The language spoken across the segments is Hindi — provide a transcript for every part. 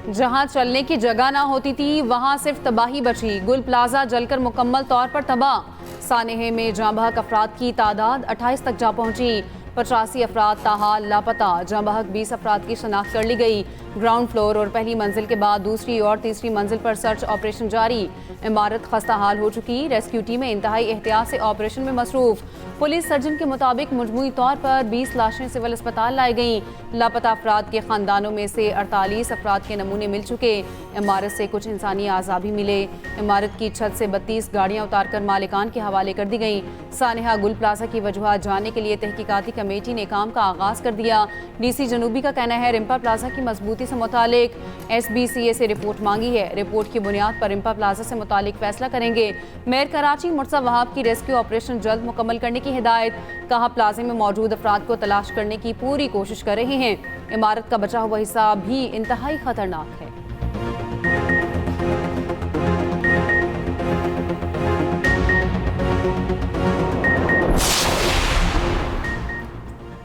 जहां चलने की जगह ना होती थी वहां सिर्फ तबाही बची। गुल प्लाजा जलकर मुकम्मल तौर पर तबाह। सानेहे में जाँ बहक अफराद की तादाद 28 तक जा पहुंची। 85 अफराद ताहाल लापता। जाँ बहक 20 अफराद की शनाख्त कर ली गई। ग्राउंड फ्लोर और पहली मंजिल के बाद दूसरी और तीसरी मंजिल पर सर्च ऑपरेशन जारी। इमारत खस्ता हाल हो चुकी। रेस्क्यू टीमें इंतहाई एहतियात से ऑपरेशन में मसरूफ। पुलिस सर्जन के मुताबिक मजमूई तौर पर 20 लाशें सिविल अस्पताल लाई गईं। लापता अफराद के खानदानों में से 48 अफराद के नमूने मिल चुके। इमारत से कुछ इंसानी आज़ा भी मिले। इमारत की छत से 32 गाड़ियाँ उतारकर मालिकान के हवाले कर दी गईं। सानेहा गुल प्लाजा की वजूहात जानने के लिए तहकीकाती कमेटी ने काम का आगाज कर दिया। DC जनूबी का कहना है रिम्पा प्लाजा की मजबूती से मुतालिक SBCA से रिपोर्ट मांगी है। रिपोर्ट की बुनियाद पर रिम्पा प्लाजा से मुतालिक फैसला करेंगे। मेयर कराची मुर्तज़ा वहाब की रेस्क्यू ऑपरेशन जल्द मुकम्मल करने की हिदायत। कहा प्लाजे में मौजूद अफराद को तलाश करने की पूरी कोशिश कर रहे हैं। इमारत का बचा हुआ हिस्सा भी इंतहाई खतरनाक है।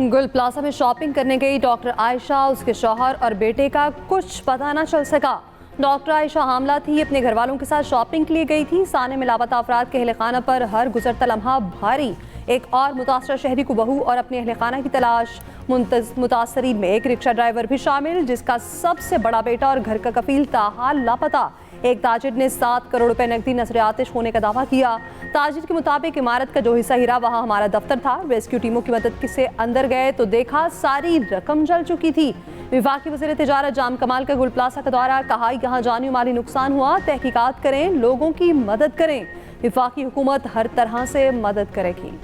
गुल प्लाजा में शॉपिंग करने गई डॉक्टर आयशा, उसके शौहर और बेटे का कुछ पता न चल सका। डॉक्टर आयशा हामला थी, अपने घर वालों के साथ शॉपिंग के लिए गई थी। साने में लापता अफराद के अहले खाना पर हर गुजरता लम्हा भारी। एक और मुतासरा शहरी को बहू और अपने अहले खाना की तलाश। मुतासरीन में एक रिक्शा ड्राइवर भी शामिल, जिसका सबसे बड़ा बेटा और घर का कफील ताहाल लापता। एक ताजिर ने 7 करोड़ रुपए नकदी नजर आतिश होने का दावा किया। ताजिर के मुताबिक इमारत का जो हिस्सा हीरा वहां हमारा दफ्तर था। रेस्क्यू टीमों की मदद से अंदर गए तो देखा सारी रकम जल चुकी थी। विफाकी वज़ीर तिजारत जाम कमाल का गुल प्लाजा का दौरा। कहा यहाँ जानी माली नुकसान हुआ, तहकीकात करें, लोगों की मदद करें। विफाकी हुकूमत हर तरह से मदद करेगी।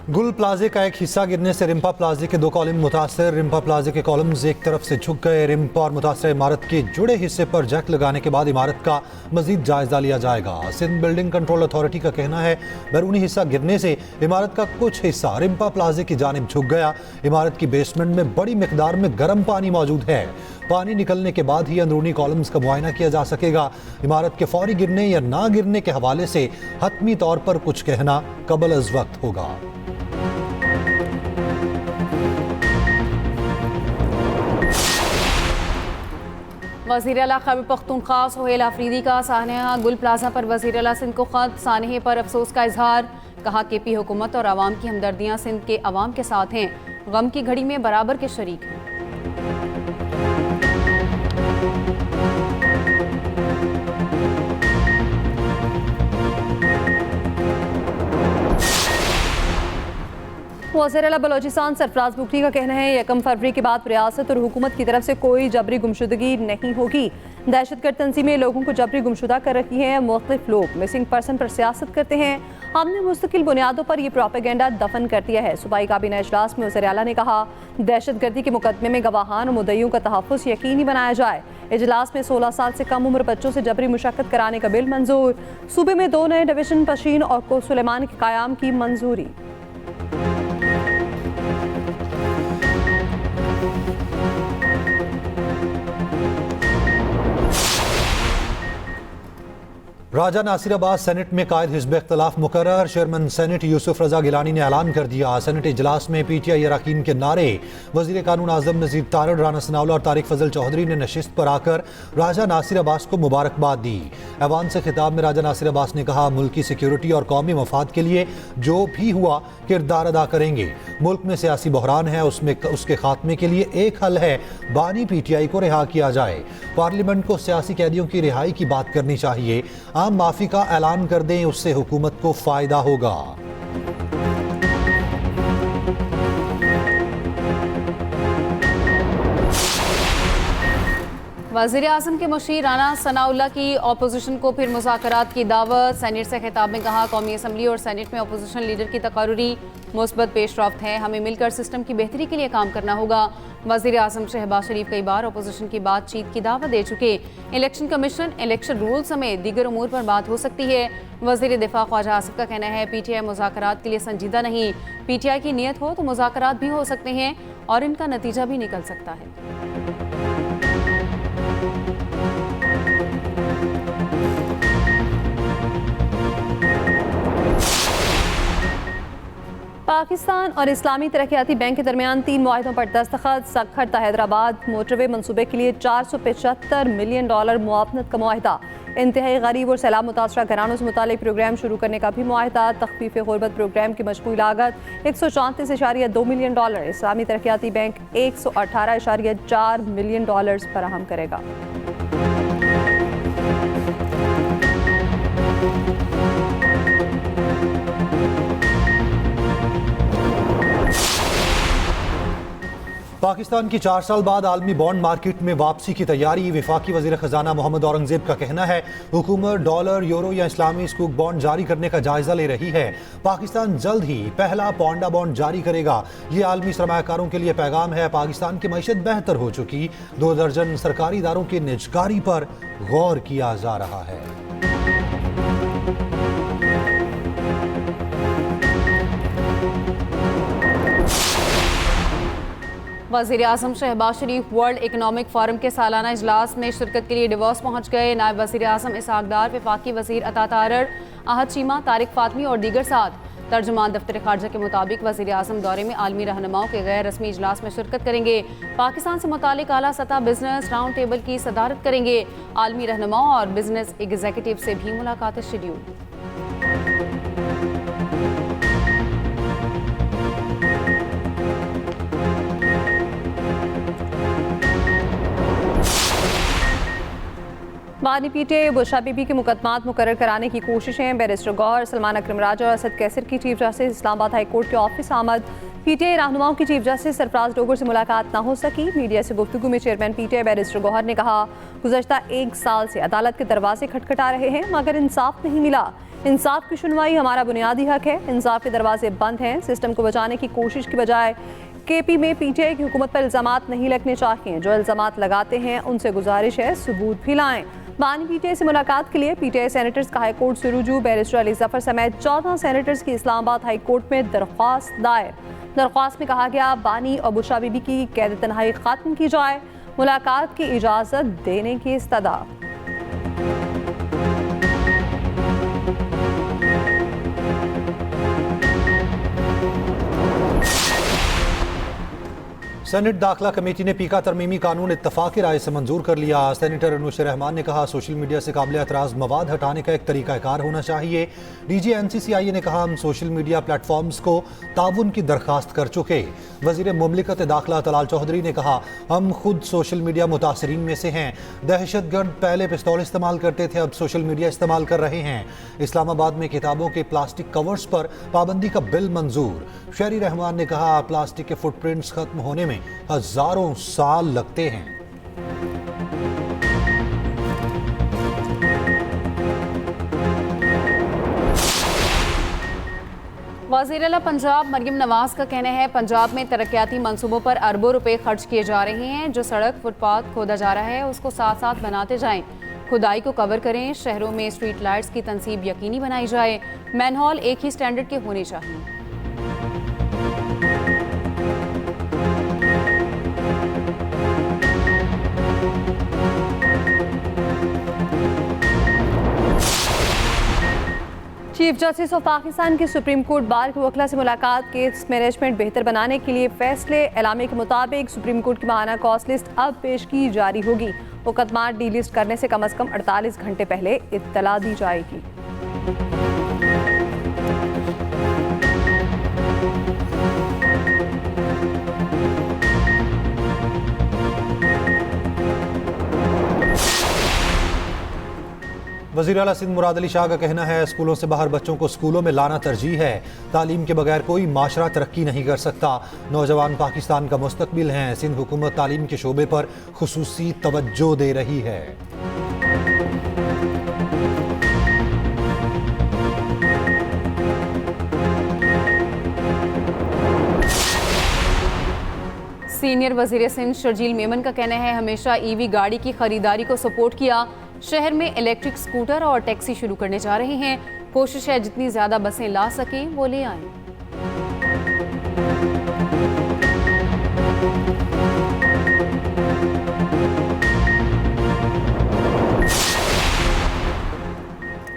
गुल प्लाजे का एक हिस्सा गिरने से रिम्पा प्लाजे के 2 कॉलम मुतासर। रिम्पा प्लाजे के कॉलम्स एक तरफ से झुक गए। रिम्पा और मुतासर इमारत के जुड़े हिस्से पर जैक लगाने के बाद इमारत का मजीद जायजा लिया जाएगा। सिंध बिल्डिंग कंट्रोल अथॉरिटी का कहना है बैरूनी हिस्सा गिरने से इमारत का कुछ हिस्सा रिम्पा प्लाजे की जानिब झुक गया। इमारत की बेसमेंट में बड़ी मिकदार में गर्म पानी मौजूद है। पानी निकलने के बाद ही अंदरूनी कॉलम्स का मुआयना किया जा सकेगा। इमारत के फौरी गिरने या ना गिरने के हवाले से हतमी तौर पर कुछ कहना कबल अज़ वक्त होगा। वज़ीर आला खैबर पख्तूनख्वा सुहेल आफरीदी का सानेहा गुल प्लाजा पर वज़ीर आला सिंध को ख़त। सानेहे पर अफसोस का इजहार। कहा KP हुकूमत और आवाम की हमदर्दियाँ सिंध के अवाम के साथ हैं। गम की घड़ी में बराबर के शरीक हैं। वज़ीर आला बलोचिस्तान सरफराज बुखरी का कहना है 1 फरवरी के बाद रियासत और हुकूमत की तरफ से कोई जबरी गुमशुदगी नहीं होगी। दहशतगर्द तंजीमें लोगों को जबरी गुमशुदा कर रही हैं। मुख्तलिफ लोग मिसिंग पर्सन पर सियासत करते हैं। हमने मुस्तकिल बुनियादों पर यह प्रोपेगेंडा दफन कर दिया है। सूबाई काबीना इजलास में वज़ीर आला ने कहा दहशतगर्दी के मुकदमे में गवाहान और मुद्दईयों का तहफ़्फ़ुज़ यकीनी बनाया जाए। इजलास में 16 साल से कम उम्र बच्चों से जबरी मुशक्कत कराने का बिल मंजूर। सूबे में 2 नए डिवीजन पशीन और कोट सुलेमान के क़याम की मंजूरी। राजा नासिराबाद सेनेट में कायद हिज़्ब इख्तिलाफ मुकर्रर। चेयरमैन सेनेट यूसुफ रजा गिलानी ने ऐलान कर दिया सेनेट इजलास में PTI अरकान के नारे। वज़ीर कानून आज़म नज़ीर तारड़, राना सनाउल्लाह और तारिक फजल चौधरी ने नशिस्त पर आकर राजा नासिर अब्बास को मुबारकबाद दी। ऐवान से खिताब में राजा नासिर अब्बास ने कहा मुल्क की सिक्योरिटी और कौमी मफाद के लिए जो भी हुआ किरदार अदा करेंगे। मुल्क में सियासी बहरान है, उसके खात्मे के लिए एक हल है, बानी PTI को रिहा किया जाए। पार्लियामेंट को सियासी कैदियों की रिहाई की बात करनी चाहिए। आम माफी का ऐलान कर दें, उससे हुकूमत को फायदा होगा। वज़ीर आज़म के मुशीर राना सनाउल्लाह की अपोजिशन को फिर मुज़ाकरात की दावत। सेनेट से खिताब में कहा कौमी असम्बली और सेनेट में अपोजिशन लीडर की तकर्रुरी मुस्बत पेशरफ्त है। हमें मिलकर सिस्टम की बेहतरी के लिए काम करना होगा। वज़ीर आज़म शहबाज शरीफ कई बार अपोजिशन की बातचीत की दावत दे चुके। इलेक्शन कमीशन, इलेक्शन रूल समेत दीगर उमूर पर बात हो सकती है। वज़ीर दिफा ख्वाजा आसिफ का कहना है PTI मुज़ाकरात के लिए संजीदा नहीं। PTI की नीयत हो तो मुज़ाकरात भी हो सकते हैं और इनका नतीजा भी निकल सकता है। पाकिस्तान और इस्लामी तरक्याती बैंक के दरमियान 3 मुआहिदों पर दस्तखत। सक्खर हैदराबाद मोटरवे मनसूबे के लिए $475 मिलियन मुआवनत का मुआहिदा। इंतहाई गरीब और सैलाब मुतासरा घरानों से मुतालिक प्रोग्राम शुरू करने का भी मुआहिदा। तखफीफ गुर्बत प्रोग्राम की मजमूई लागत $134.2 मिलियन। इस्लामी तरक्याती बैंक $118.4 मिलियन फराहम करेगा। पाकिस्तान की 4 साल बाद आलमी बॉन्ड मार्केट में वापसी की तैयारी। वफाकी वज़ीर ख़जाना मोहम्मद औरंगज़ेब का कहना है हुकूमत डॉलर, यूरो या इस्लामी सुकूक बॉन्ड जारी करने का जायजा ले रही है। पाकिस्तान जल्द ही पहला पौंडा बॉन्ड जारी करेगा। ये आलमी सरमायाकारों के लिए पैगाम है। पाकिस्तान की मईशत बेहतर हो चुकी। 2 दर्जन सरकारी इदारों की निजकारी पर गौर किया जा रहा है। वज़ीर आज़म शहबाज शरीफ वर्ल्ड इकनॉमिक फोरम के सालाना इजलास में शिरकत के लिए डिवोर्स पहुँच गए। नायब वज़ीर आज़म इसहाक डार, वफाकी वज़ीर अता तारड़, आहद चीमा, तारिक फातमी और दीगर साथ। तर्जुमान दफ्तर खारजा के मुताबिक वज़ीर आज़म दौरे में आलमी रहनुमाओं के गैर रस्मी इजलास में शिरकत करेंगे। पाकिस्तान से मुतालिक आला सतह बिजनेस राउंड टेबल की सदारत करेंगे। आलमी रहनुमाओं और बिजनेस एग्जीक्यूटिव से भी मुलाकात शेड्यूल। बानी पीटीआई बुशरा बीबी के मुकदमात मुकर्रर कराने की कोशिशें। बैरिस्टर गौहर, सलमान अकरम राजा और असद कैसर की chief justice Islamabad high court के ऑफिस आमद। पीटीआई रहनुमाओं की चीफ जस्टिस सरफराज डोगर से मुलाकात न हो सकी। मीडिया से गुफ्तगू में चेयरमैन पीटीआई बैरिस्टर गौहर ने कहा गुज़श्ता 1 साल से अदालत के दरवाजे खटखटा रहे हैं मगर इंसाफ नहीं मिला। इंसाफ की सुनवाई हमारा बुनियादी हक है। इंसाफ के दरवाजे बंद हैं। सिस्टम को बचाने की कोशिश की बजाय केपी में पीटीआई की हुकूमत पर इल्ज़ामात नहीं लगने चाहिए। जो इल्ज़ामात लगाते हैं उनसे गुजारिश है सबूत भी लाएं। बानी पीटीआई से मुलाकात के लिए पीटीआई सेनेटर्स का हाई कोर्ट से रुजू। बैरिस्टर अली जफर समेत 14 सेनेटर्स की इस्लामाबाद हाई कोर्ट में दरख्वास्त दायर। दरख्वास्त में कहा गया बानी और बुशरा बीबी की कैद तन्हाई खत्म की जाए। मुलाकात की इजाज़त देने की इस्तदा। सेनेट दाखिला कमेटी ने पीका तरमीमी कानून इत्तफाक़ी राय से मंजूर कर लिया। सेनेटर अनुश रहमान ने कहा सोशल मीडिया से काबिल एतराज़ मवाद हटाने का एक तरीक़ाकार होना चाहिए। डीजी NCCIA ने कहा हम सोशल मीडिया प्लेटफॉर्म्स को ताउन की दरख्वास्त कर चुके। वज़ीर मुमलिकत दाखिला तलाल चौधरी ने कहा हम खुद सोशल मीडिया मुतासरीन में से हैं। दहशतगर्द पहले पिस्तौल इस्तेमाल करते थे, अब सोशल मीडिया इस्तेमाल कर रहे हैं। इस्लामाबाद में किताबों के प्लास्टिक कवर्स पर पाबंदी का बिल मंजूर। शहरी रहमान ने कहा प्लास्टिक के फुटप्रिंट्स खत्म होने में हजारों साल लगते हैं। वज़ीर-ए-आला पंजाब मरियम नवाज का कहना है पंजाब में तरक्याती मंसूबों पर अरबों रुपए खर्च किए जा रहे हैं। जो सड़क फुटपाथ खोदा जा रहा है उसको साथ साथ बनाते जाएं। खुदाई को कवर करें। शहरों में स्ट्रीट लाइट्स की तनसीब यकीनी बनाई जाए। मैनहोल एक ही स्टैंडर्ड के होने चाहिए। चीफ जस्टिस ऑफ पाकिस्तान की सुप्रीम कोर्ट बार के वकला से मुलाकात। केस मैनेजमेंट बेहतर बनाने के लिए फैसले। एलामे के मुताबिक सुप्रीम कोर्ट की माहाना कॉस्ट लिस्ट अब पेश की जारी होगी। मुकदमात डी लिस्ट करने से कम 48 घंटे पहले इत्तला दी जाएगी। वज़ीर आला सिंध मुराद अली शाह का कहना है स्कूलों से बाहर बच्चों को स्कूलों में लाना तरजीह है। तालीम के बगैर कोई माशरा तरक्की नहीं कर सकता। नौजवान पाकिस्तान का मुस्तकबिल हैं। सिंध हुकूमत तालीम के शोबे पर खुसूसी तवज्जो दे रही है। सीनियर वज़ीर सिंध शर्जील मेमन का कहना है हमेशा ईवी गाड़ी की खरीदारी को सपोर्ट किया। शहर में इलेक्ट्रिक स्कूटर और टैक्सी शुरू करने जा रहे हैं। कोशिश है जितनी ज्यादा बसें ला सकें वो ले आएं।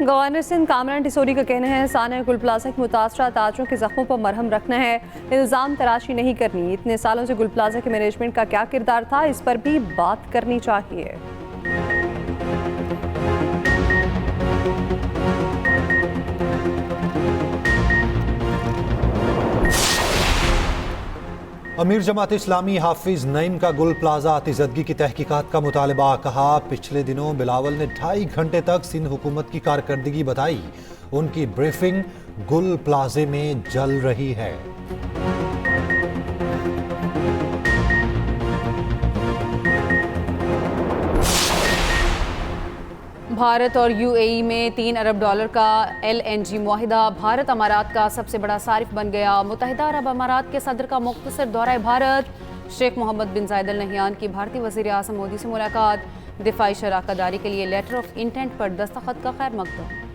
गवर्नर सिंध कामरान टिसोरी का कहना है सानिया गुल प्लाजा के मुतासरा ताजरों के जख्मों पर मरहम रखना है, इल्ज़ाम तराशी नहीं करनी। इतने सालों से गुल प्लाजा के मैनेजमेंट का क्या किरदार था, इस पर भी बात करनी चाहिए। अमीर जमात इस्लामी हाफिज नईम का गुल प्लाजा आतिशदगी की तहकीकात का मुतालबा। कहा, पिछले दिनों बिलावल ने 2.5 घंटे तक सिंध हुकूमत की कारकर्दगी बताई। उनकी ब्रीफिंग गुल प्लाजे में जल रही है। भारत और यूएई में $3 अरब का LNG मुआहिदा। भारत अमारात का सबसे बड़ा सारिफ बन गया। मुत्तहिदा अरब अमारात के सदर का मुख्तसर दौरा भारत। शेख मोहम्मद बिन जायद अल नहयान की भारतीय वज़ीर आज़म मोदी से मुलाकात। दिफाई शराकतदारी के लिए लेटर ऑफ इंटेंट पर दस्तखत का खैर मकदम।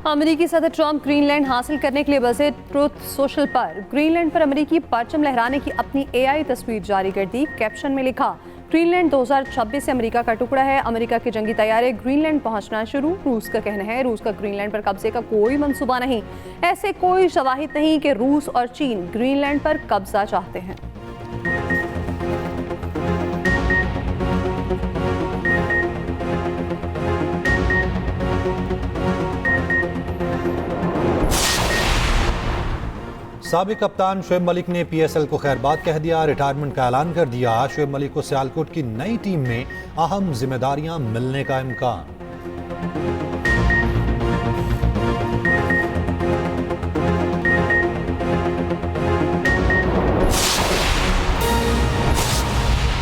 अमेरिकी सदर ट्रंप ग्रीनलैंड हासिल करने के लिए बसे ट्रुथ सोशल पर ग्रीनलैंड पर अमेरिकी परचम लहराने की अपनी AI तस्वीर जारी कर दी। कैप्शन में लिखा, ग्रीनलैंड 2026 से अमेरिका का टुकड़ा है। अमेरिका के जंगी तैयारे ग्रीनलैंड पहुंचना शुरू। रूस का कहना है रूस का ग्रीनलैंड पर कब्जे का कोई मंसूबा नहीं। ऐसे कोई शवाहिद नहीं कि रूस और चीन ग्रीनलैंड पर कब्जा चाहते हैं। साबिक कप्तान शुएब मलिक ने PSL को खैरबाद कह दिया। रिटायरमेंट का ऐलान कर दिया। शुएब मलिक को सियालकोट की नई टीम में अहम जिम्मेदारियां मिलने का इम्कान।